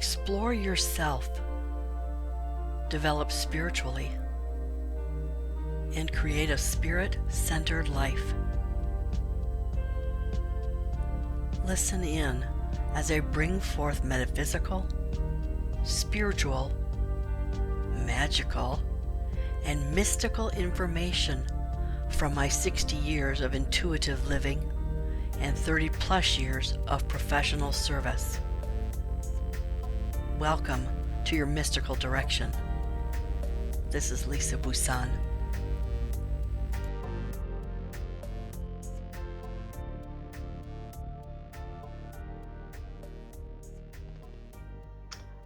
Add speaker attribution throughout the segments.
Speaker 1: Explore yourself, develop spiritually, and create a spirit-centered life. Listen in as I bring forth metaphysical, spiritual, magical, and mystical information from my 60 years of intuitive living and 30 plus years of professional service. Welcome to your mystical direction. This is Lisa Bousson.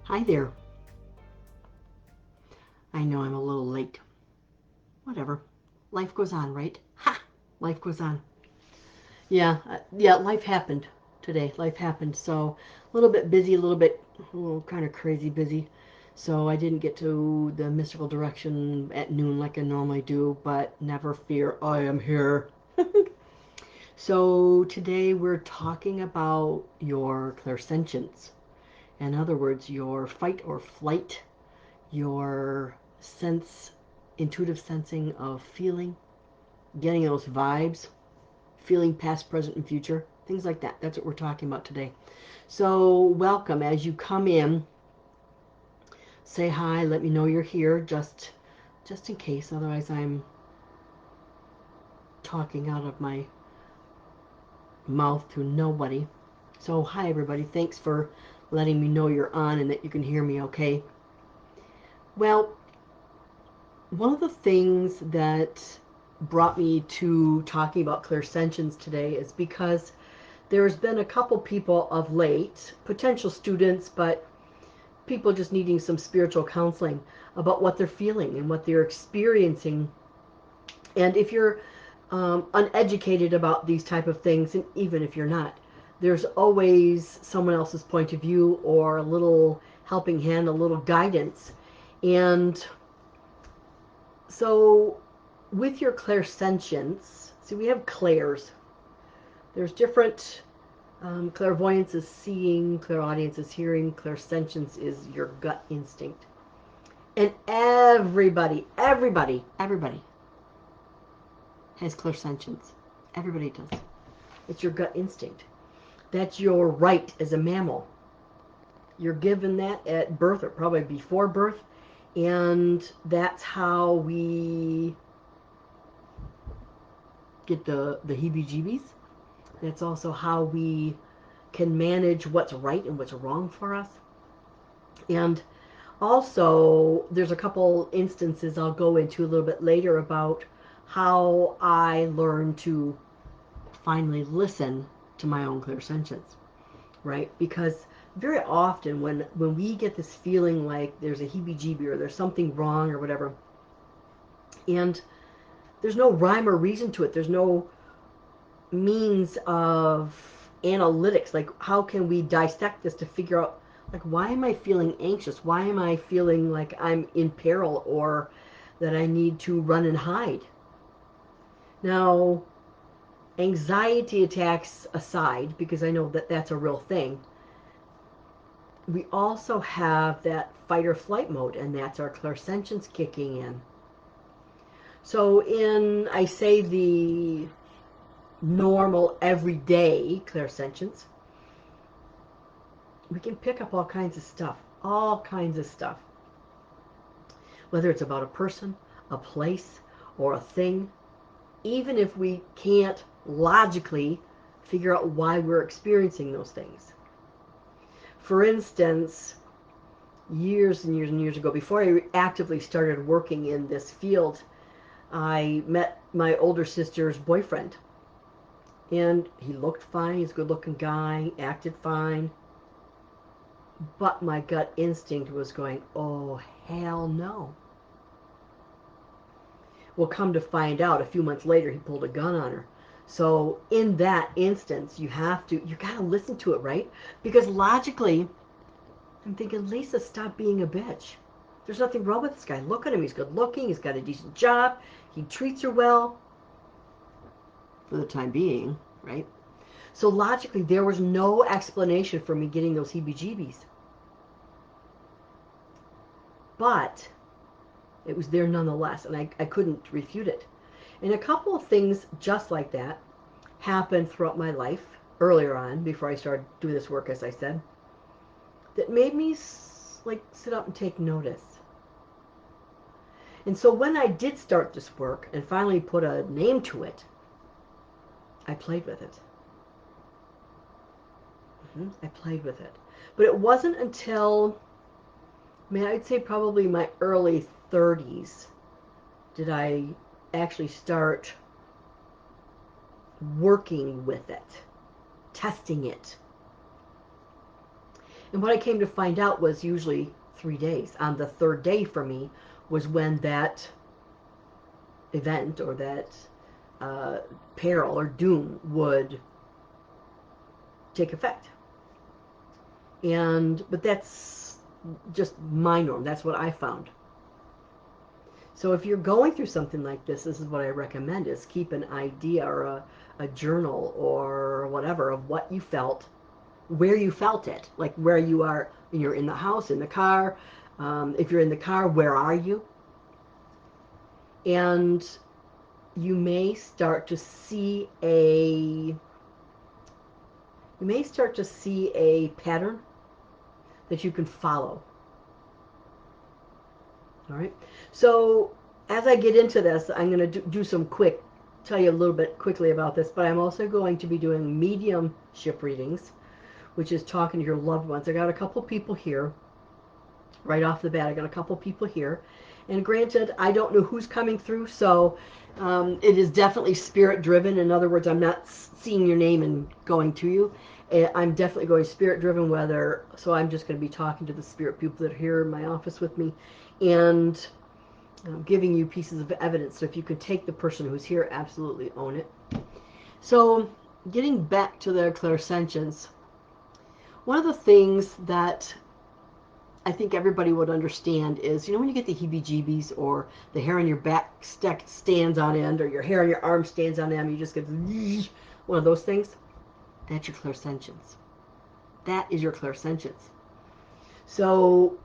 Speaker 2: Hi there. I know I'm a little late. Whatever. Life goes on, right? Ha! Life goes on. Yeah, life happened today. Life happened. So a little bit busy, a little kind of crazy busy. So I didn't get to the mystical direction at noon like I normally do, but never fear, I am here. So today we're talking about your clairsentience. In other words, your fight or flight, your intuitive sensing of feeling, getting those vibes, feeling past, present, and future, things like that. That's what we're talking about today. So welcome. As you come in, say hi, let me know you're here, just in case. Otherwise, I'm talking out of my mouth to nobody. So hi, everybody. Thanks for letting me know you're on and that you can hear me okay. Well, one of the things that brought me to talking about clairsentience today is because there's been a couple people of late, potential students, but people just needing some spiritual counseling about what they're feeling and what they're experiencing. And if you're uneducated about these type of things, and even if you're not, there's always someone else's point of view or a little helping hand, a little guidance. And so with your clairsentience, see, we have clairs. There's different clairvoyance is seeing, clairaudience is hearing, clairsentience is your gut instinct. And everybody has clairsentience. Everybody does. It's your gut instinct. That's your right as a mammal. You're given that at birth or probably before birth, and that's how we get the heebie-jeebies. That's also how we can manage what's right and what's wrong for us. And also, there's a couple instances I'll go into a little bit later about how I learned to finally listen to my own clairsentience, right? Because very often when we get this feeling like there's a heebie-jeebie or there's something wrong or whatever, and there's no rhyme or reason to it, there's no means of analytics, like how can we dissect this to figure out, like, why am I feeling anxious? Why am I feeling like I'm in peril or that I need to run and hide? Now, anxiety attacks aside, because I know that that's a real thing, we also have that fight or flight mode, and that's our clairsentience kicking in. So I say the normal, everyday clairsentience, we can pick up all kinds of stuff. Whether it's about a person, a place, or a thing, even if we can't logically figure out why we're experiencing those things. For instance, years and years and years ago, before I actively started working in this field, I met my older sister's boyfriend. And he looked fine, he's a good-looking guy, acted fine. But my gut instinct was going, oh, hell no. Well, come to find out, a few months later, he pulled a gun on her. So in that instance, you gotta listen to it, right? Because logically, I'm thinking, Lisa, stop being a bitch. There's nothing wrong with this guy. Look at him. He's good looking. He's got a decent job. He treats her well. For the time being, right? So logically, there was no explanation for me getting those heebie-jeebies. but it was there nonetheless, and I couldn't refute it. And a couple of things just like that happened throughout my life earlier on, before I started doing this work, as I said, that made me like sit up and take notice. And so when I did start this work and finally put a name to it, I played with it. I played with it. But it wasn't until, I mean, I'd say probably my early 30s did I actually start working with it, testing it. And what I came to find out was usually 3 days. On the third day for me was when that event or that peril or doom would take effect. But that's just my norm. That's what I found. So if you're going through something like this is what I recommend, is keep an idea or a journal or whatever of what you felt, where you felt it, like where you are. You're in the house, in the car. If you're in the car, where are you? And you may start to see a pattern that you can follow. All right. So as I get into this, I'm going to do some tell you a little bit quickly about this, but I'm also going to be doing mediumship readings, which is talking to your loved ones. I got a couple people here. Right off the bat, I got a couple people here. And granted, I don't know who's coming through, so it is definitely spirit driven. In other words, I'm not seeing your name and going to you. I'm definitely going spirit driven, so I'm just going to be talking to the spirit people that are here in my office with me and giving you pieces of evidence. So if you could take the person who's here, absolutely own it. So getting back to the clairsentience, one of the things that I think everybody would understand is, when you get the heebie-jeebies or the hair on your back stands on end or your hair on your arm stands on end, you just get one of those things. That's your clairsentience. That is your clairsentience. So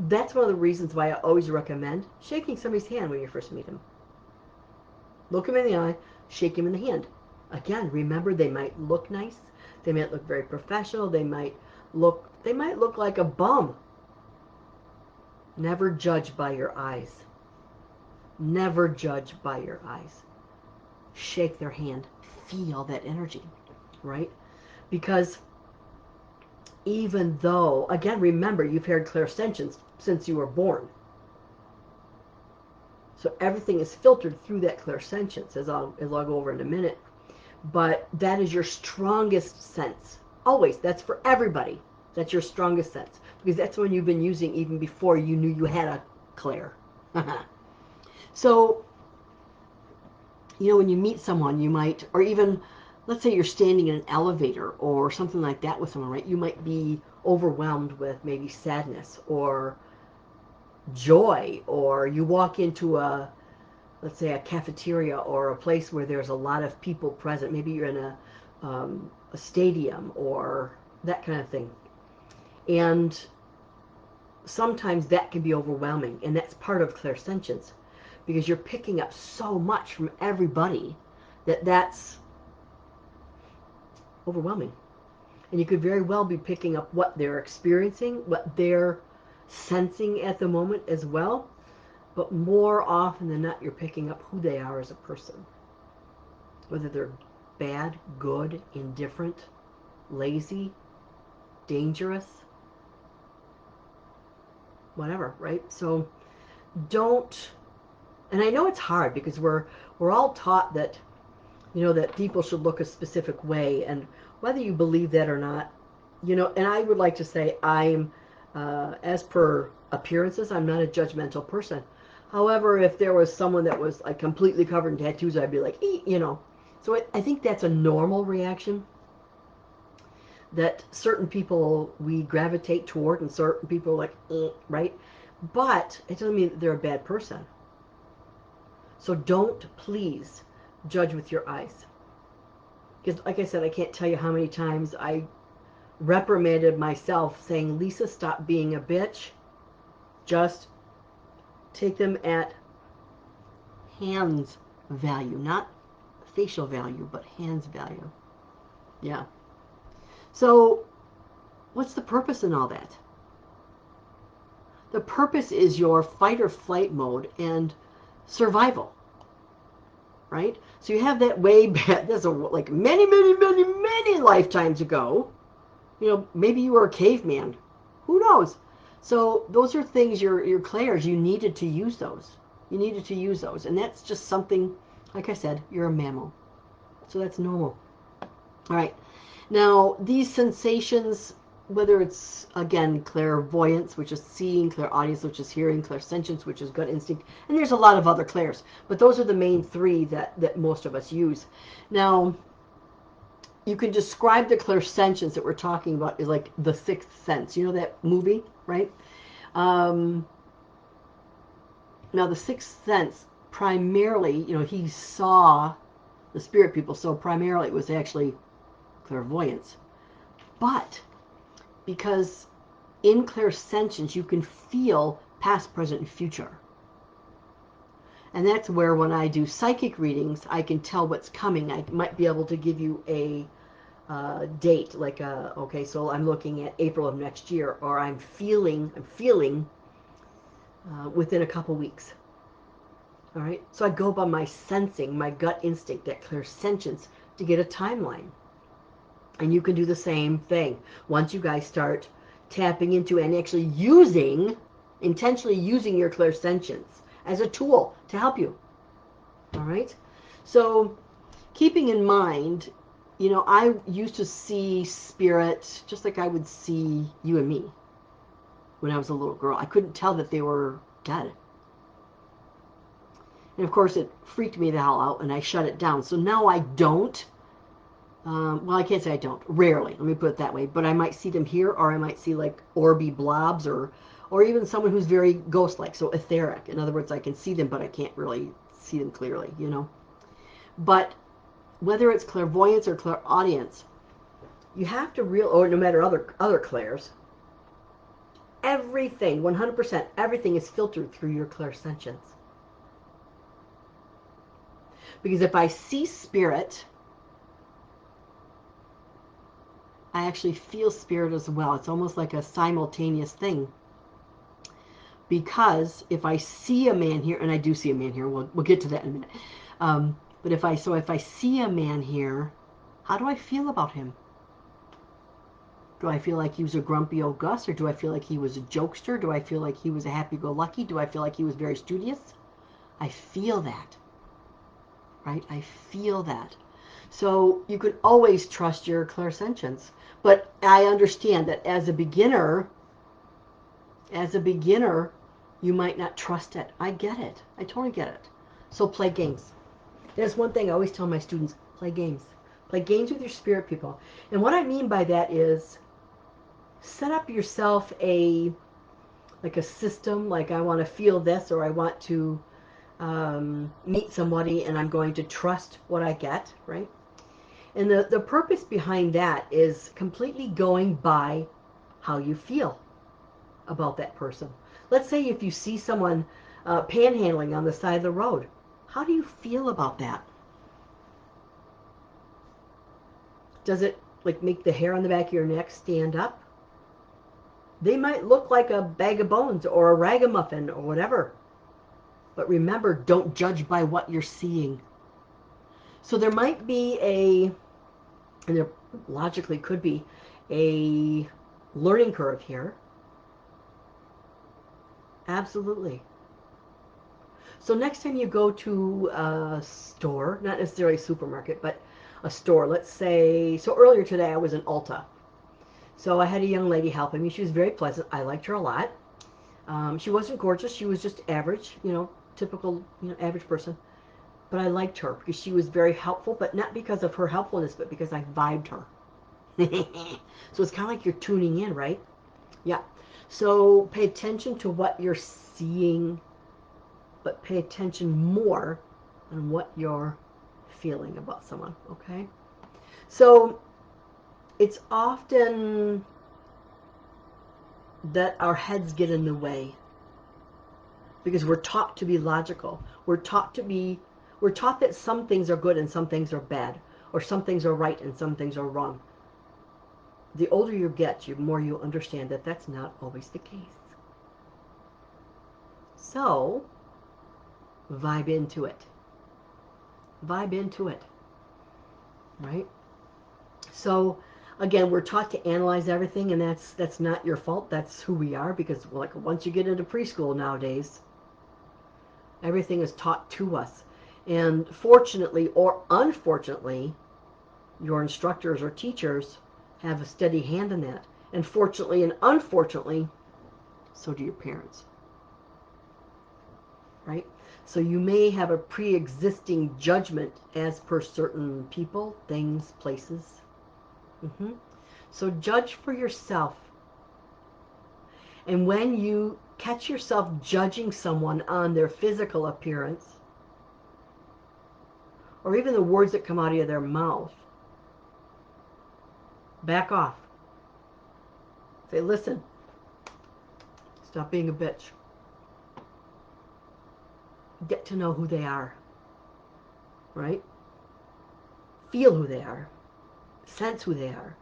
Speaker 2: that's one of the reasons why I always recommend shaking somebody's hand when you first meet them. Look him in the eye, shake him in the hand. Again, remember, they might look nice. They might look very professional. They might look like a bum. Never judge by your eyes. Never judge by your eyes. Shake their hand. Feel that energy, right? Because even though, again, remember, you've had clairsentience since you were born. So everything is filtered through that clairsentience, as I'll go over in a minute. But that is your strongest sense. Always. That's for everybody. That's your strongest sense. Because that's when you've been using even before you knew you had a clair. So, when you meet someone, you might, or even, let's say you're standing in an elevator or something like that with someone, right? You might be overwhelmed with maybe sadness or joy, or you walk into let's say a cafeteria or a place where there's a lot of people present. Maybe you're in a stadium or that kind of thing. And sometimes that can be overwhelming, and that's part of clairsentience, because you're picking up so much from everybody that's overwhelming. And you could very well be picking up what they're experiencing, what they're sensing at the moment as well. But more often than not, you're picking up who they are as a person. Whether they're bad, good, indifferent, lazy, dangerous, whatever, right? So don't, and I know it's hard because we're all taught that, that people should look a specific way, and whether you believe that or not, and I would like to say I'm, as per appearances, I'm not a judgmental person. However, if there was someone that was like completely covered in tattoos, I'd be like, So I think that's a normal reaction, that certain people we gravitate toward and certain people are like, right? But it doesn't mean that they're a bad person. So don't, please, judge with your eyes. Because like I said, I can't tell you how many times I reprimanded myself saying, Lisa, stop being a bitch. Just take them at hands value, not facial value, but hands value. Yeah. So what's the purpose in all that? The purpose is your fight or flight mode and survival, right? So you have that way back, that's like many, many, many, many lifetimes ago. You know, maybe you were a caveman. Who knows? So those are things, your clairs, you needed to use those. You needed to use those. And that's just something, like I said, you're a mammal. So that's normal. All right. Now, these sensations, whether it's, again, clairvoyance, which is seeing, clairaudience, which is hearing, clairsentience, which is gut instinct, and there's a lot of other clairs, but those are the main three that most of us use. Now, you can describe the clairsentience that we're talking about is like the sixth sense. You know that movie, right? Now, the sixth sense, primarily, you know, he saw the spirit people, so primarily it was actually clairvoyance. But because in clairsentience you can feel past, present, and future. And that's where when I do psychic readings, I can tell what's coming. I might be able to give you a date, like okay, so I'm looking at April of next year, or I'm feeling within a couple weeks. All right, so I go by my sensing, my gut instinct, that clairsentience, to get a timeline. And you can do the same thing once you guys start tapping into and actually intentionally using your clairsentience as a tool to help you. All right? So keeping in mind, you know, I used to see spirit just like I would see you and me when I was a little girl. I couldn't tell that they were dead. And of course, it freaked me the hell out, and I shut it down. So now I don't. Well, I can't say I don't. Rarely, let me put it that way. But I might see them here, or I might see like orby blobs, or even someone who's very ghost-like, so etheric. In other words, I can see them, but I can't really see them clearly, you know. But whether it's clairvoyance or clairaudience, you have to or no matter other clairs, everything, 100%, everything is filtered through your clairsentience. Because if I see spirit, I actually feel spirit as well. It's almost like a simultaneous thing. Because if I see a man here, and I do see a man here, we'll get to that in a minute. But if I see a man here, how do I feel about him? Do I feel like he was a grumpy old Gus, or do I feel like he was a jokester? Do I feel like he was a happy-go-lucky? Do I feel like he was very studious? I feel that, right? I feel that. So you can always trust your clairsentience. But I understand that as a beginner, you might not trust it. I get it. I totally get it. So play games. That's one thing I always tell my students, play games. Play games with your spirit people. And what I mean by that is set up yourself a system, like I want to feel this, or I want to meet somebody and I'm going to trust what I get, right? And the purpose behind that is completely going by how you feel about that person. Let's say if you see someone panhandling on the side of the road, how do you feel about that? Does it like make the hair on the back of your neck stand up? They might look like a bag of bones or a ragamuffin or whatever. But remember, don't judge by what you're seeing. So there might be and there logically could be, a learning curve here. Absolutely. So next time you go to a store, not necessarily a supermarket, but a store, let's say, so earlier today I was in Ulta. So I had a young lady helping me. She was very pleasant. I liked her a lot. She wasn't gorgeous. She was just average, typical, average person. But I liked her because she was very helpful, but not because of her helpfulness, but because I vibed her. So it's kind of like you're tuning in, right? Yeah. So pay attention to what you're seeing, but pay attention more on what you're feeling about someone, okay? So it's often that our heads get in the way. because we're taught to be logical. We're taught that some things are good and some things are bad, or some things are right and some things are wrong. The older you get, the more you understand that that's not always the case. So, vibe into it. Vibe into it. Right? So, again, we're taught to analyze everything, and that's not your fault. That's who we are, because like once you get into preschool nowadays, everything is taught to us. And fortunately or unfortunately, your instructors or teachers have a steady hand in that. And fortunately and unfortunately, so do your parents. Right? So you may have a pre-existing judgment as per certain people, things, places. So judge for yourself. And when you catch yourself judging someone on their physical appearance, or even the words that come out of their mouth, back off. Say, listen, stop being a bitch. Get to know who they are, right? Feel who they are. Sense who they are.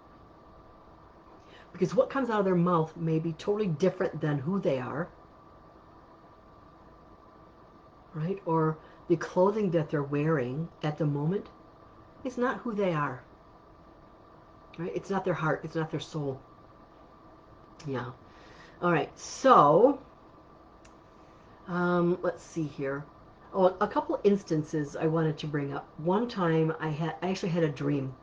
Speaker 2: Because what comes out of their mouth may be totally different than who they are, right? Or the clothing that they're wearing at the moment is not who they are, right? It's not their heart. It's not their soul. Yeah. All right. So, let's see here. Oh, a couple instances I wanted to bring up. One time I actually had a dream.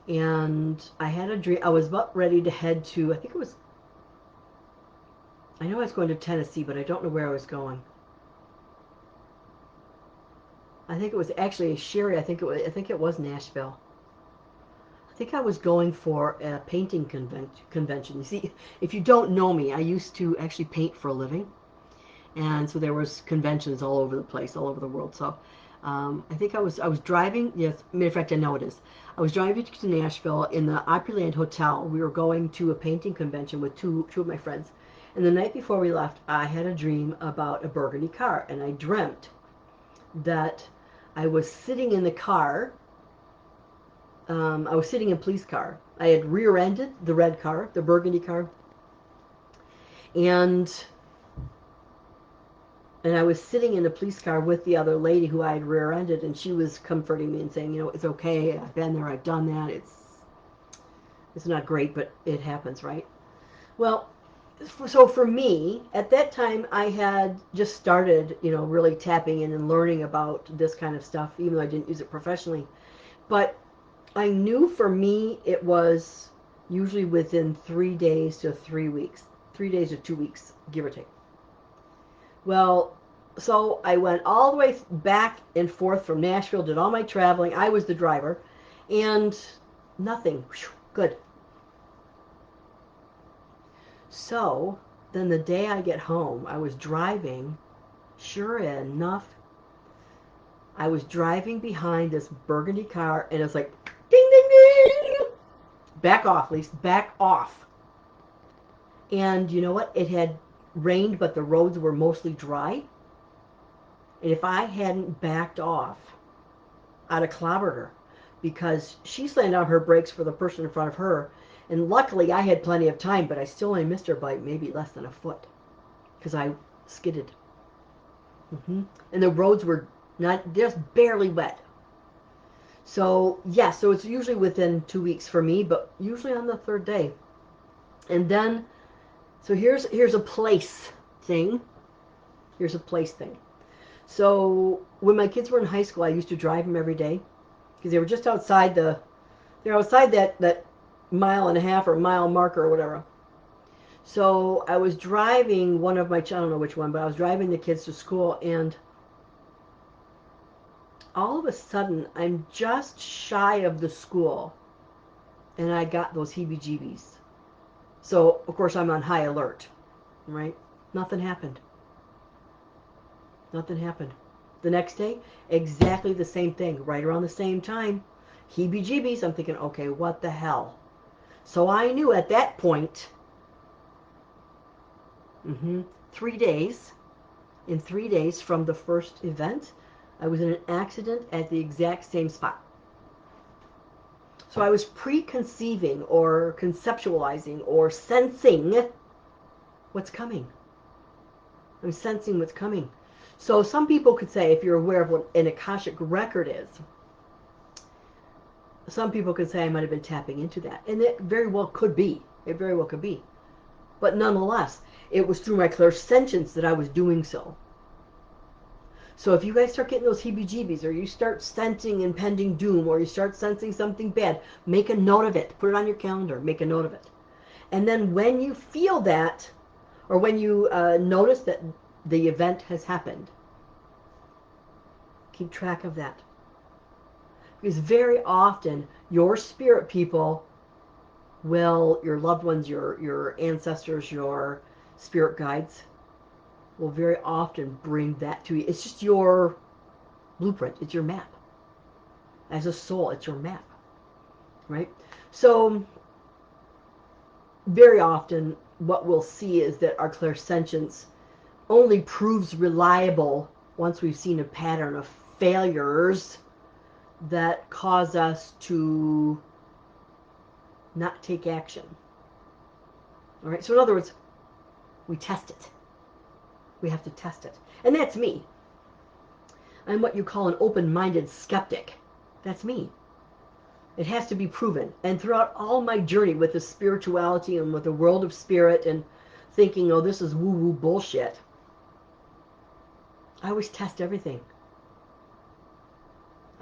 Speaker 2: And I had a dream. I was about ready to head to, I know I was going to Tennessee, but I don't know where I was going. I think it was actually Sherry. I think it was Nashville. I think I was going for a painting convention. You see, if you don't know me, I used to actually paint for a living. And so there was conventions all over the place, all over the world. So I think I was driving. Yes, matter of fact, I know it is. I was driving to Nashville in the Opryland Hotel. We were going to a painting convention with two of my friends. And the night before we left, I had a dream about a burgundy car, and I dreamt that I was sitting in the car. I was sitting in a police car. I had rear-ended the red car, the burgundy car, and I was sitting in a police car with the other lady who I had rear-ended, and she was comforting me and saying, it's okay. I've been there. I've done that. It's not great, but it happens, right? Well, so for me, at that time, I had just started, really tapping in and learning about this kind of stuff, even though I didn't use it professionally. But I knew for me it was usually within 3 days to 3 weeks, 3 days to 2 weeks, give or take. Well, so I went all the way back and forth from Nashville, did all my traveling. I was the driver, and nothing. Good. So then the day I get home, I was driving. Sure enough, I was driving behind this burgundy car, and it's like, ding, ding, ding. Back off, Lisa. Back off. And you know what? It had rained, but the roads were mostly dry. And if I hadn't backed off, I'd have clobbered her, because she slammed on her brakes for the person in front of her. And luckily, I had plenty of time, but I still only missed her by maybe less than a foot, because I skidded. And the roads were not just barely wet. So, yeah, so it's usually within 2 weeks for me, but usually on the third day. And then, so here's a place thing. Here's a place thing. So when my kids were in high school, I used to drive them every day, because they were just outside they're outside that mile and a half or mile marker or whatever. So I was driving one of my, I don't know which one, but I was driving the kids to school, and all of a sudden I'm just shy of the school, and I got those heebie-jeebies. So of course I'm on high alert, right? Nothing happened. Nothing happened. The next day, exactly the same thing, right around the same time. Heebie-jeebies. I'm thinking, okay, what the hell? So I knew at that point, 3 days, In 3 days from the first event, I was in an accident at the exact same spot. So I was preconceiving or conceptualizing or sensing what's coming. I'm sensing what's coming. So some people could say, if you're aware of what an Akashic record is, some people could say I might have been tapping into that. And it very well could be. It very well could be. But nonetheless, it was through my clairsentience that I was doing so. So if you guys start getting those heebie-jeebies, or you start sensing impending doom, or you start sensing something bad, make a note of it. Put it on your calendar. Make a note of it. And then when you feel that, or when you notice that the event has happened, keep track of that. Because very often, your spirit people will, your loved ones, your ancestors, your spirit guides, will very often bring that to you. It's just your blueprint. It's your map. As a soul, it's your map. Right? So, very often, what we'll see is that our clairsentience only proves reliable once we've seen a pattern of failures that cause us to not take action. All right? So, in other words, we test it. We have to test it. And that's me. I'm what you call an open-minded skeptic. That's me. It has to be proven. And throughout all my journey with the spirituality and with the world of spirit and thinking, oh, this is woo-woo bullshit, I always test everything.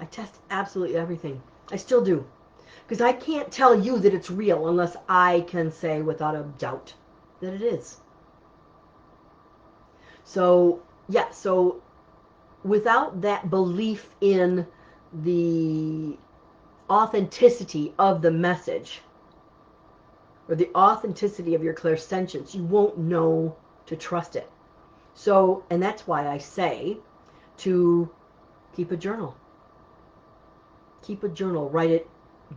Speaker 2: I test absolutely everything. I still do. Because I can't tell you that it's real unless I can say without a doubt that it is. So, yeah, so without that belief in the authenticity of the message, or the authenticity of your clairsentience, you won't know to trust it. So, and that's why I say to keep a journal. Keep a journal. Write it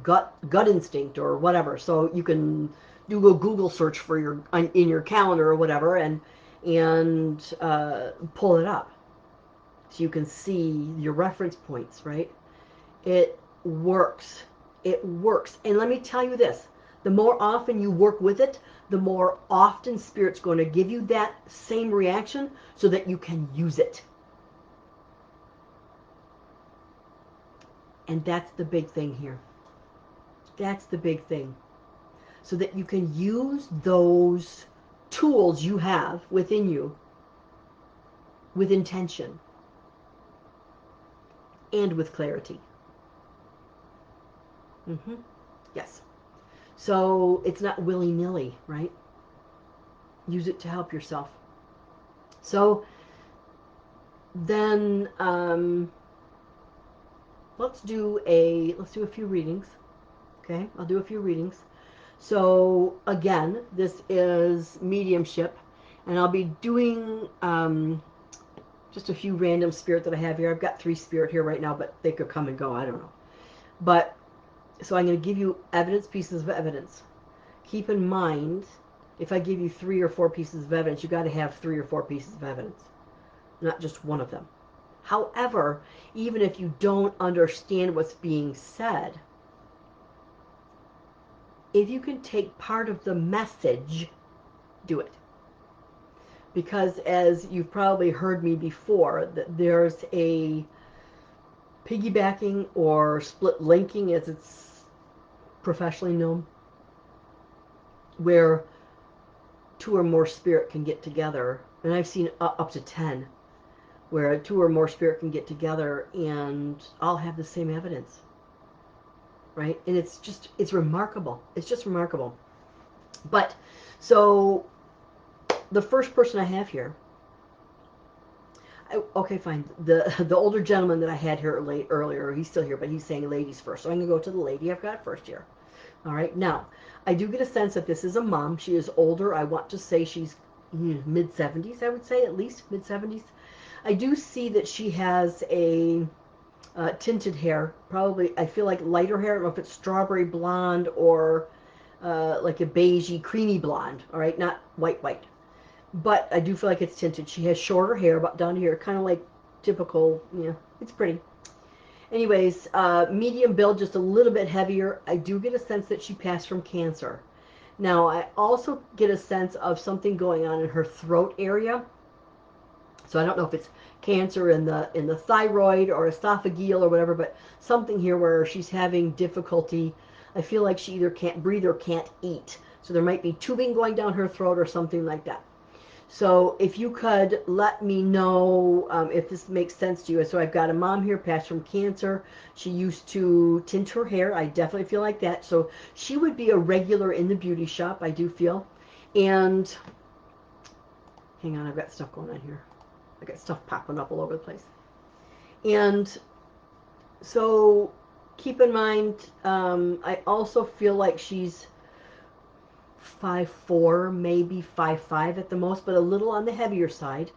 Speaker 2: gut instinct or whatever. So you can do a Google search for your in your calendar or whatever, and pull it up so you can see your reference points. Right? It works. It works. And let me tell you this. The more often you work with it, the more often Spirit's going to give you that same reaction so that you can use it. And that's the big thing here. That's the big thing. So that you can use those tools you have within you with intention and with clarity. Mm-hmm. Yes. So it's not willy-nilly, right? Use it to help yourself. So then let's do a few readings. Okay, I'll do a few readings. So again, this is mediumship, and I'll be doing just a few random spirit that I have here. I've got 3 spirit here right now, but they could come and go. I don't know. But so I'm going to give you pieces of evidence. Keep in mind, if I give you 3 or 4 pieces of evidence, you got to have 3 or 4 pieces of evidence, not just one of them. However, even if you don't understand what's being said, if you can take part of the message, do it. Because as you've probably heard me before, that there's a piggybacking or split linking, as it's professionally known, where 2 or more spirit can get together. And I've seen up to 10, where 2 or more spirit can get together and all have the same evidence. Right? And it's remarkable. It's just remarkable. But, so, the first person I have here, okay, fine. The older gentleman that I had here earlier, he's still here, but he's saying ladies first. So I'm going to go to the lady I've got first here. All right. Now, I do get a sense that this is a mom. She is older. I want to say she's mid-70s, I would say, at least mid-70s. I do see that she has a tinted hair. Probably, I feel like lighter hair. I don't know if it's strawberry blonde or like a beigey, creamy blonde. All right, not white. but I do feel like it's tinted. She has shorter hair, about down here, kind of like typical. Yeah, it's pretty. Anyways, medium build, just a little bit heavier. I do get a sense that she passed from cancer. Now, I also get a sense of something going on in her throat area. So I don't know if it's cancer in the thyroid or esophageal or whatever, but something here where she's having difficulty. I feel like she either can't breathe or can't eat. So there might be tubing going down her throat or something like that. So if you could let me know if this makes sense to you. So I've got a mom here, passed from cancer. She used to tint her hair. I definitely feel like that. So she would be a regular in the beauty shop, I do feel. And hang on, I've got stuff going on here. I got stuff popping up all over the place. And so keep in mind, I also feel like she's 5'4", maybe 5'5" at the most, but a little on the heavier side.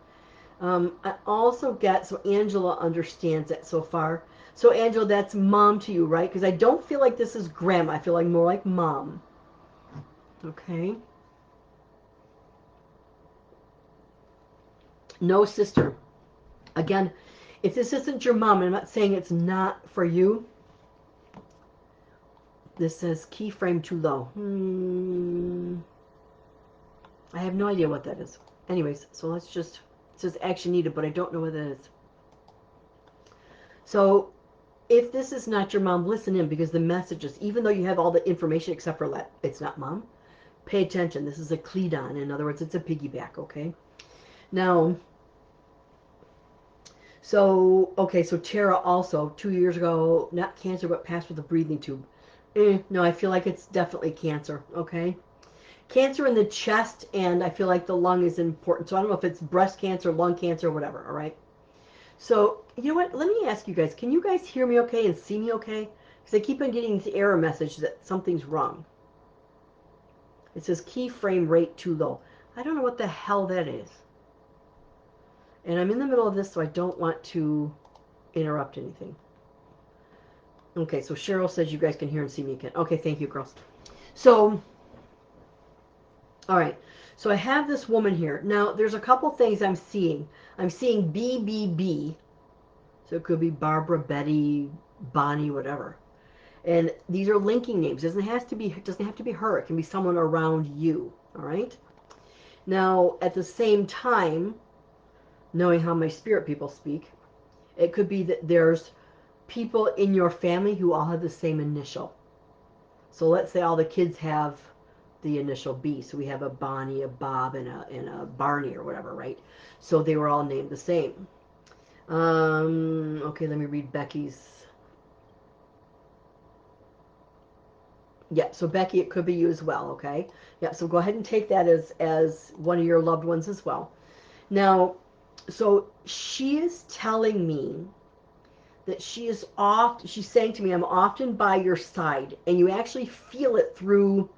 Speaker 2: I also get, so Angela understands it so far. So Angela, that's mom to you, right? Because I don't feel like this is grandma. I feel like more like mom. Okay. No sister. Again, if this isn't your mom, I'm not saying it's not for you. This says keyframe too low. I have no idea what that is. Anyways, so let's just, it says action needed, but I don't know what that is. So if this is not your mom, listen in, because the messages, even though you have all the information except for that it's not mom, pay attention. This is a cleat-on. In other words, it's a piggyback, okay? Now, so, okay, so Tara also, 2 years ago, not cancer, but passed with a breathing tube. No, I feel like it's definitely cancer, okay? Cancer in the chest, and I feel like the lung is important. So I don't know if it's breast cancer, lung cancer, whatever, all right? So, you know what? Let me ask you guys, can you guys hear me okay and see me okay? Because I keep on getting this error message that something's wrong. It says keyframe rate too low. I don't know what the hell that is. And I'm in the middle of this, so I don't want to interrupt anything. Okay, so Cheryl says you guys can hear and see me again. Okay, thank you, girls. So, all right. So I have this woman here. Now, there's a couple things I'm seeing. I'm seeing BBB. So it could be Barbara, Betty, Bonnie, whatever. And these are linking names. It doesn't have to be her. It can be someone around you. All right. Now, at the same time, knowing how my spirit people speak, it could be that there's people in your family who all have the same initial. So let's say all the kids have the initial B. So we have a Bonnie, a Bob, and a Barney or whatever, right? So they were all named the same. Okay, let me read Becky's. Yeah, so Becky, it could be you as well, okay? Yeah, so go ahead and take that as one of your loved ones as well. Now, so she is telling me that she's saying to me, I'm often by your side, and you actually feel it through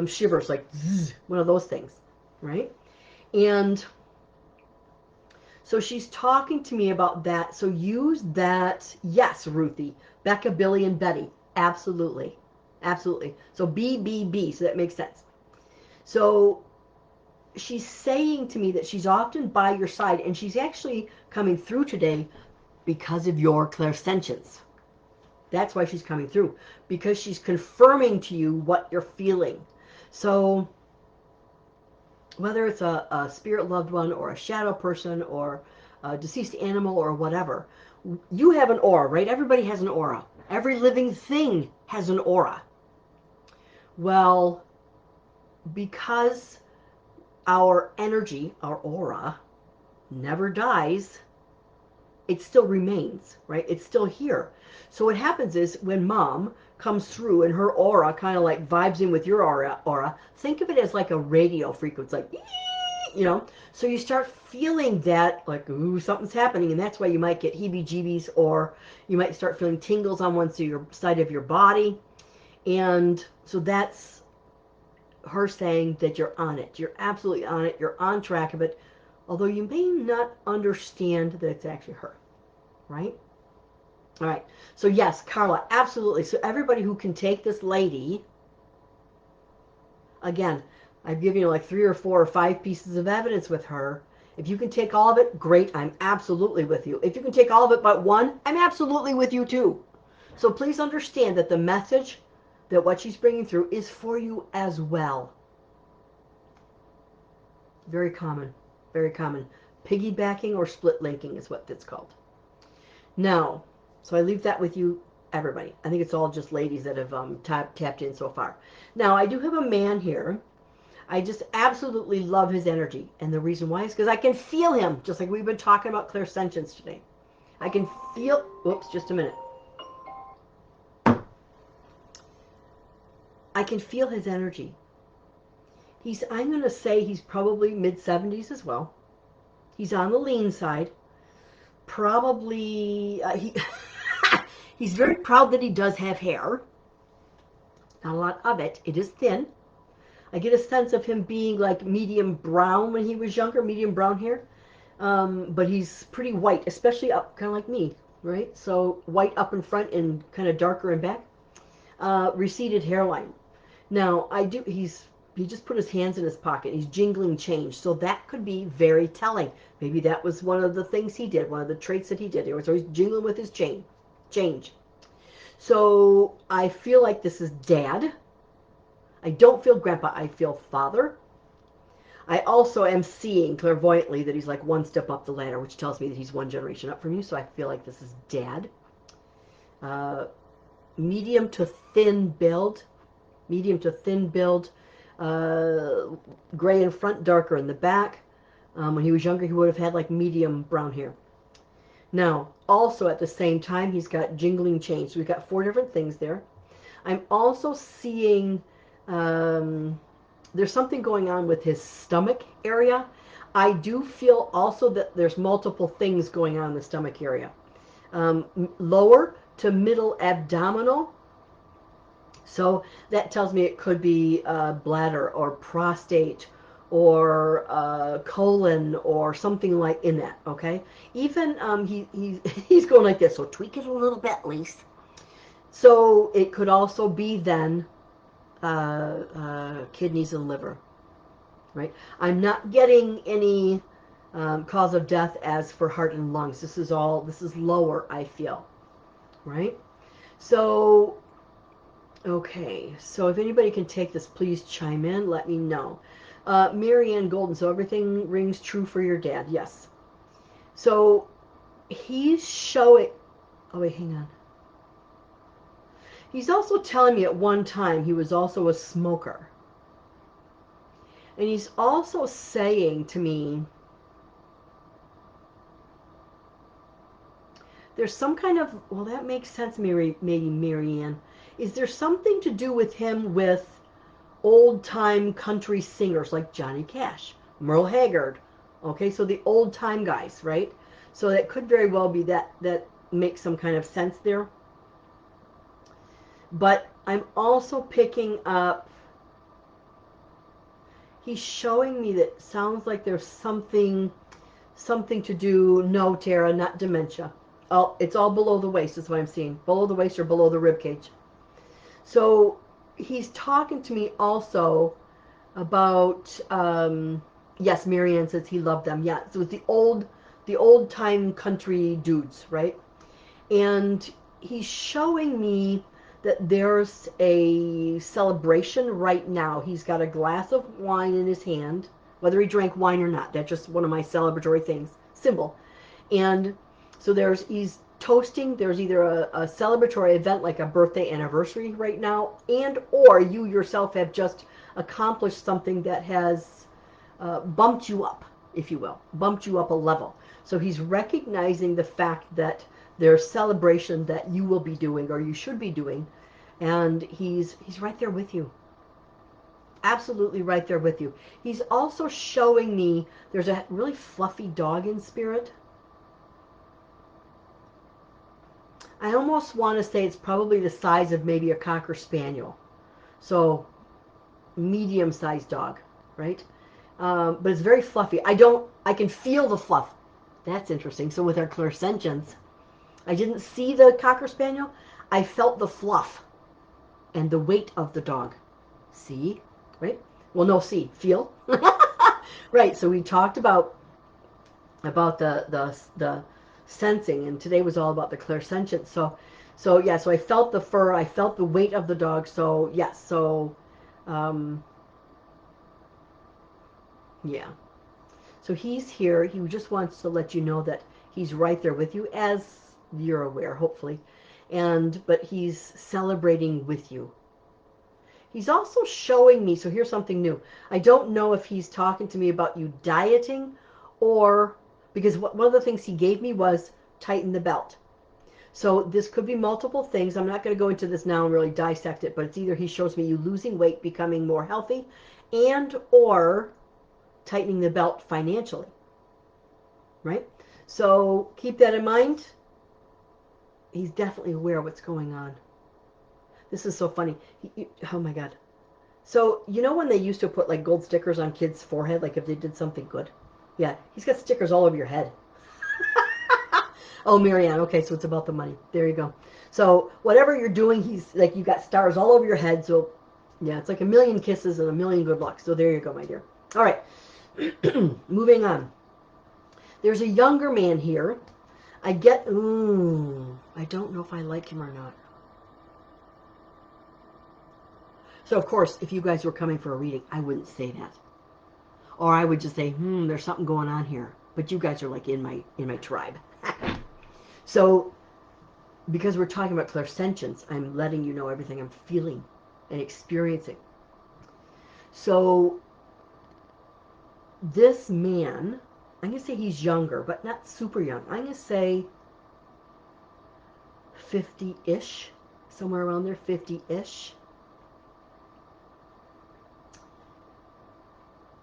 Speaker 2: shivers, like zzz, one of those things, right? And so she's talking to me about that. So use that. Yes, Ruthie, Becca, Billy, and Betty. Absolutely. Absolutely. So BBB. So that makes sense. So she's saying to me that she's often by your side, and she's actually coming through today because of your clairsentience. That's why she's coming through, because she's confirming to you what you're feeling. So whether it's a spirit loved one or a shadow person or a deceased animal or whatever, you have an aura, right? Everybody has an aura. Every living thing has an aura. Well, because our energy, our aura, never dies, it still remains, right? It's still here. So what happens is when mom comes through and her aura kind of like vibes in with your aura, think of it as like a radio frequency, like, you know, so you start feeling that like, ooh, something's happening, and that's why you might get heebie-jeebies, or you might start feeling tingles on one side of your body. And so that's her saying that you're on it. You're absolutely on it. You're on track of it, although you may not understand that it's actually her, right? All right. So yes, Carla, absolutely. So everybody who can take this lady, again, I've given you like 3 or 4 or 5 pieces of evidence with her. If you can take all of it, great, I'm absolutely with you. If you can take all of it but one, I'm absolutely with you too. So please understand that the message, that what she's bringing through is for you as well. Very common, very common. Piggybacking or split linking is what that's called. Now, so I leave that with you, everybody. I think it's all just ladies that have tapped in so far. Now, I do have a man here. I just absolutely love his energy. And the reason why is because I can feel him, just like we've been talking about clairsentience today. I can feel, oops, just a minute. I can feel his energy. I'm going to say he's probably mid-70s as well. He's on the lean side. Probably, he's very proud that he does have hair. Not a lot of it. It is thin. I get a sense of him being like medium brown when he was younger, medium brown hair. But he's pretty white, especially up, kind of like me, right? So white up in front and kind of darker in back. Receded hairline. Now, he just put his hands in his pocket. He's jingling change. So that could be very telling. Maybe that was one of the things he did, one of the traits that he did. He was always jingling with his change. So I feel like this is dad. I don't feel grandpa. I feel father. I also am seeing clairvoyantly that he's like one step up the ladder, which tells me that he's one generation up from you. So I feel like this is dad. Uh, medium to thin build. Medium to thin build. Gray in front, darker in the back. When he was younger, he would have had like medium brown hair. Now, also at the same time, he's got jingling change. So we've got 4 different things there. I'm also seeing there's something going on with his stomach area. I do feel also that there's multiple things going on in the stomach area. Lower to middle abdominal. So that tells me it could be bladder or prostate or colon or something like in that, okay? Even he's going like this, so tweak it a little bit at least. So it could also be then kidneys and liver, right? I'm not getting any cause of death as for heart and lungs. This is lower, I feel, right? So, okay, so if anybody can take this, please chime in, let me know. Marianne Golden, so everything rings true for your dad, yes. So he's showing, oh wait, hang on. He's also telling me at one time he was also a smoker. And he's also saying to me, there's some kind of, well, that makes sense, maybe Marianne. Is there something to do with him with old-time country singers like Johnny Cash, Merle Haggard? Okay, so the old-time guys, right? So that could very well be that makes some kind of sense there. But I'm also picking up, he's showing me that sounds like there's something to do, no, Tara, not dementia. Oh, it's all below the waist is what I'm seeing. Below the waist or below the rib cage. So he's talking to me also about, yes, Marianne says he loved them. Yeah, so it's the old time country dudes, right? And he's showing me that there's a celebration right now. He's got a glass of wine in his hand, whether he drank wine or not. That's just one of my celebratory things, symbol. And so he's toasting. There's either a celebratory event like a birthday anniversary right now, and or you yourself have just accomplished something that has bumped you up, if you will, bumped you up a level. So he's recognizing the fact that there's celebration that you will be doing or you should be doing, and he's right there with you. Absolutely right there with you. He's also showing me there's a really fluffy dog in spirit. I almost want to say it's probably the size of maybe a Cocker Spaniel. So medium-sized dog, right? But it's very fluffy. I can feel the fluff. That's interesting. So with our clairsentience, I didn't see the Cocker Spaniel. I felt the fluff and the weight of the dog. See? Right? Well, no, see, feel. Right. So we talked about the sensing, and today was all about the clairsentience. So yeah. So I felt the fur. I felt the weight of the dog. So yes. So um, yeah. So he's here. He just wants to let you know that he's right there with you, as you're aware, hopefully. But he's celebrating with you. He's also showing me, so here's something new. I don't know if he's talking to me about you dieting or, because one of the things he gave me was tighten the belt. So this could be multiple things. I'm not going to go into this now and really dissect it, but it's either he shows me you losing weight, becoming more healthy, and or tightening the belt financially, right? So keep that in mind. He's definitely aware of what's going on. This is so funny. Oh my God. So, you know when they used to put like gold stickers on kids' forehead, like if they did something good? Yeah, he's got stickers all over your head. Oh, Marianne. Okay, so it's about the money. There you go. So, whatever you're doing, he's like, you got stars all over your head. So, yeah, it's like a million kisses and a million good luck. So, there you go, my dear. All right, moving on. There's a younger man here. I don't know if I like him or not. So, of course, if you guys were coming for a reading, I wouldn't say that. Or I would just say, there's something going on here. But you guys are like in my tribe. So, because we're talking about clairsentience, I'm letting you know everything I'm feeling and experiencing. So, this man, I'm going to say he's younger, but not super young. I'm going to say 50-ish, somewhere around there, 50-ish.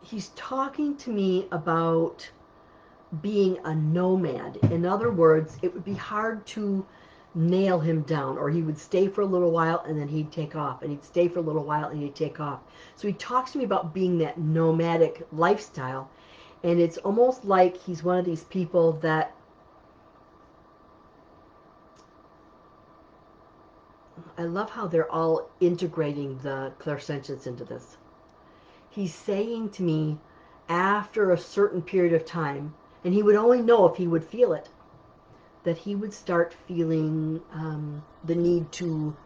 Speaker 2: He's talking to me about being a nomad. In other words, it would be hard to nail him down, or he would stay for a little while and then he'd take off, and he'd stay for a little while and he'd take off. So he talks to me about being that nomadic lifestyle, and it's almost like he's one of these people that I love how they're all integrating the clairsentience into this. He's saying to me after a certain period of time, and he would only know if he would feel it, that he would start feeling the need to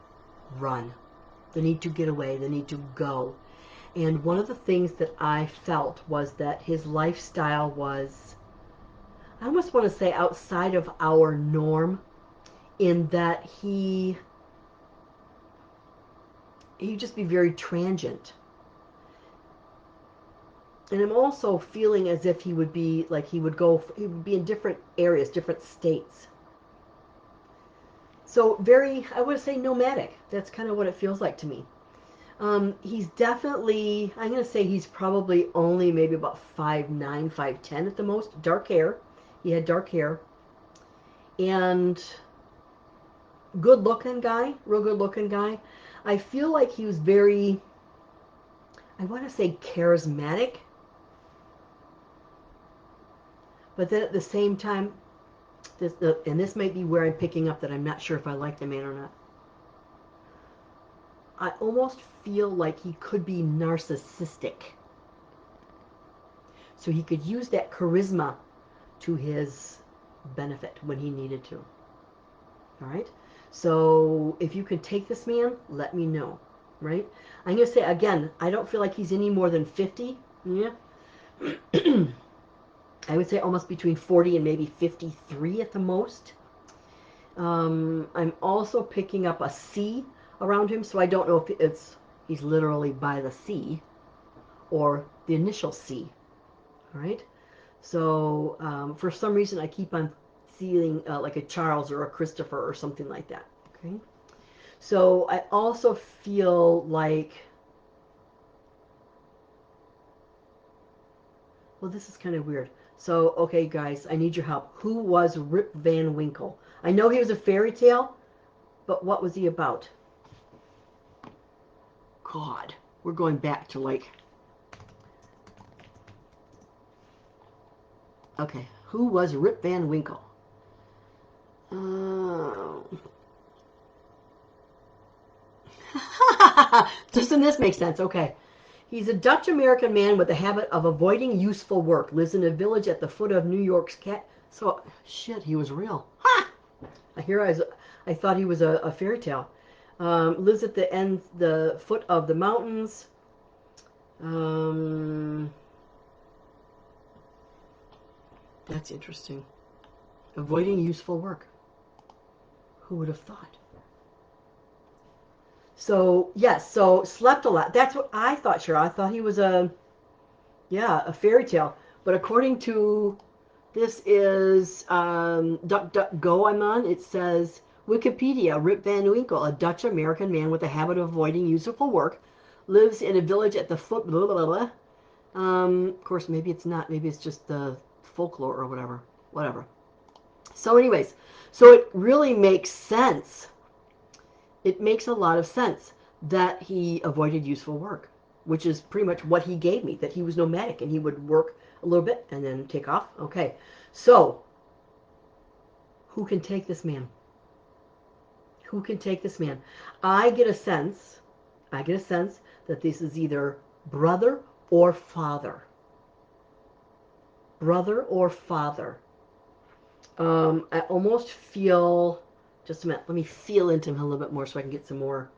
Speaker 2: run, the need to get away, the need to go. And one of the things that I felt was that his lifestyle was, I almost want to say, outside of our norm, in that he'd just be very transient. And I'm also feeling as if he would be like he would be in different areas, different states. So very, I would say nomadic. That's kind of what it feels like to me. He's definitely, I'm going to say he's probably only maybe about 5'9", 5'10" at the most. Dark hair. He had dark hair. And good looking guy, real good looking guy. I feel like he was very, I want to say charismatic. But then at the same time, and this might be where I'm picking up that I'm not sure if I like the man or not. I almost feel like he could be narcissistic. So he could use that charisma to his benefit when he needed to. All right? So if you could take this man, let me know. Right? I'm going to say, again, I don't feel like he's any more than 50. Yeah. I would say almost between 40 and maybe 53 at the most. I'm also picking up a C around him, so I don't know if he's literally by the sea or the initial C. All right. So for some reason, I keep on seeing like a Charles or a Christopher or something like that. Okay. So I also feel like, well, this is kind of weird. So, okay, guys, I need your help. Who was Rip Van Winkle? I know he was a fairy tale, but what was he about? God, we're going back to like, okay, who was Rip Van Winkle? Doesn't this make sense? Okay. He's a Dutch-American man with a habit of avoiding useful work. Lives in a village at the foot of New York's cat. So, shit, he was real. Ha! I thought he was a fairy tale. Lives at the foot of the mountains. That's interesting. Avoiding useful work. Who would have thought? So, yes, so slept a lot. That's what I thought, Cheryl. I thought he was a fairy tale. But according to, this is DuckDuckGo I'm on, it says, Wikipedia, Rip Van Winkle, a Dutch-American man with a habit of avoiding useful work, lives in a village at the foot, blah, blah, blah, blah. Of course, maybe it's not. Maybe it's just the folklore or whatever. Whatever. So anyways, so it really makes sense. It makes a lot of sense that he avoided useful work, which is pretty much what he gave me, that he was nomadic and he would work a little bit and then take off. Okay, so who can take this man? Who can take this man? I get a sense that this is either brother or father. Brother or father. I almost feel, just a minute, let me feel into him a little bit more so I can get some more.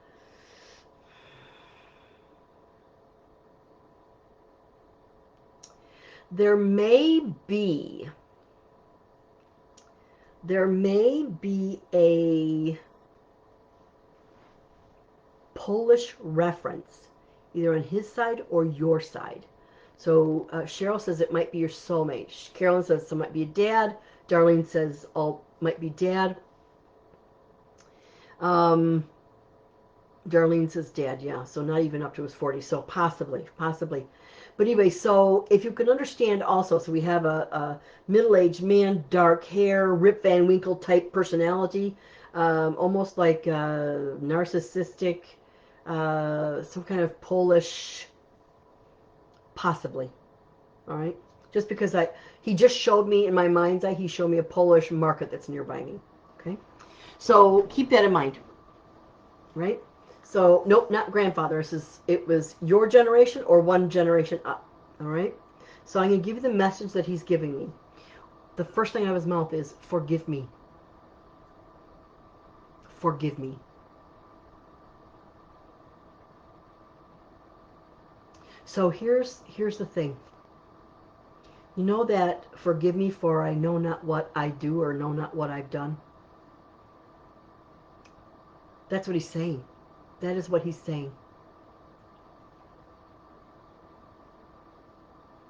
Speaker 2: There may be a Polish reference, either on his side or your side. So Cheryl says it might be your soulmate. Carolyn says it might be a dad. Darlene says might be dad. Darlene says dad, yeah. So not even up to his 40s. So possibly. But anyway, so if you can understand also, so we have a middle-aged man, dark hair, Rip Van Winkle type personality, almost like narcissistic, some kind of Polish, possibly. All right, just because he just showed me in my mind's eye, he showed me a Polish market that's nearby me. Okay, so keep that in mind, right? So nope, not grandfather. It was your generation or one generation up. All right. So I'm going to give you the message that he's giving me. The first thing out of his mouth is forgive me. Forgive me. So here's the thing. You know that forgive me for I know not what I do or know not what I've done. That's what he's saying. That is what he's saying.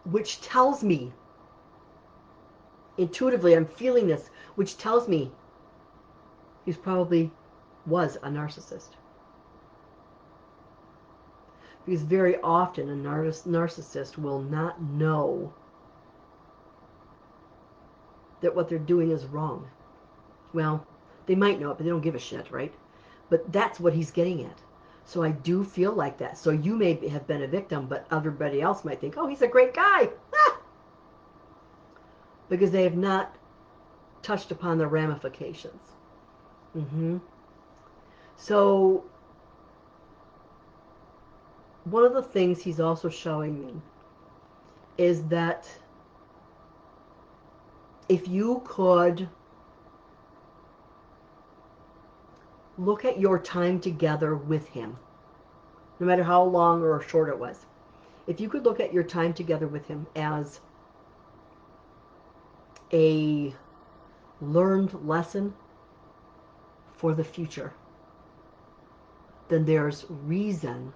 Speaker 2: Which tells me, intuitively, I'm feeling this, which tells me he's probably was a narcissist. Because very often a narcissist will not know that what they're doing is wrong. Well, they might know it, but they don't give a shit, right? But that's what he's getting at. So I do feel like that. So you may have been a victim, but everybody else might think, oh, he's a great guy. Ah! Because they have not touched upon the ramifications. So one of the things he's also showing me is that if you could look at your time together with him, no matter how long or short it was, if you could look at your time together with him as a learned lesson for the future, then there's reason,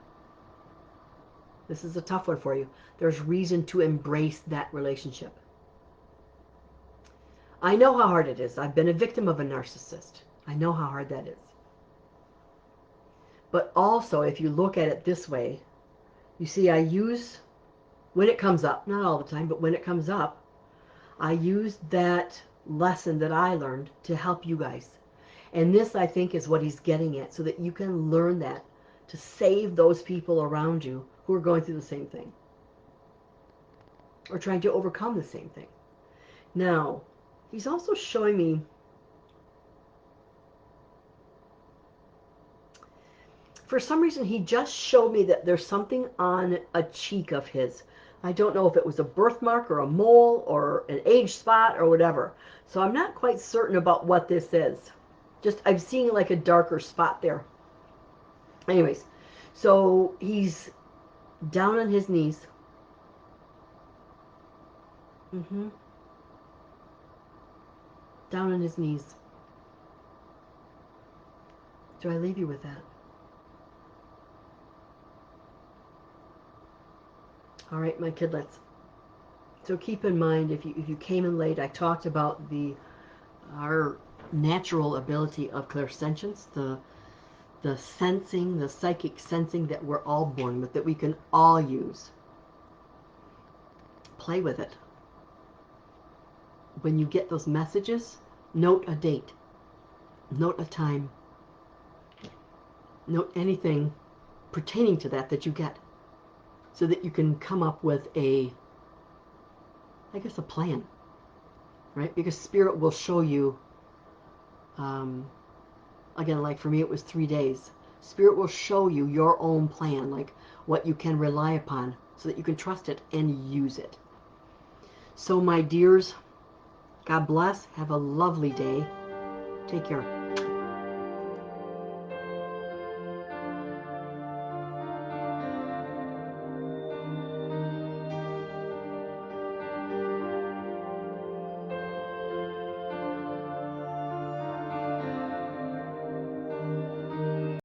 Speaker 2: this is a tough one for you, there's reason to embrace that relationship. I know how hard it is. I've been a victim of a narcissist. I know how hard that is. But also, if you look at it this way, you see I use, when it comes up, not all the time, but when it comes up, I use that lesson that I learned to help you guys. And this, I think, is what he's getting at, so that you can learn that to save those people around you who are going through the same thing or trying to overcome the same thing. Now, he's also showing me for some reason, he just showed me that there's something on a cheek of his. I don't know if it was a birthmark or a mole or an age spot or whatever. So I'm not quite certain about what this is. Just I'm seeing like a darker spot there. Anyways, so he's down on his knees. Down on his knees. Do I leave you with that? All right, my kidlets. So keep in mind, if you came in late, I talked about our natural ability of clairsentience, the sensing, the psychic sensing that we're all born with, that we can all use. Play with it. When you get those messages, note a date, note a time, note anything pertaining to that you get, so that you can come up with a plan, right? Because Spirit will show you, again, like for me, it was 3 days. Spirit will show you your own plan, like what you can rely upon, so that you can trust it and use it. So, my dears, God bless. Have a lovely day. Take care.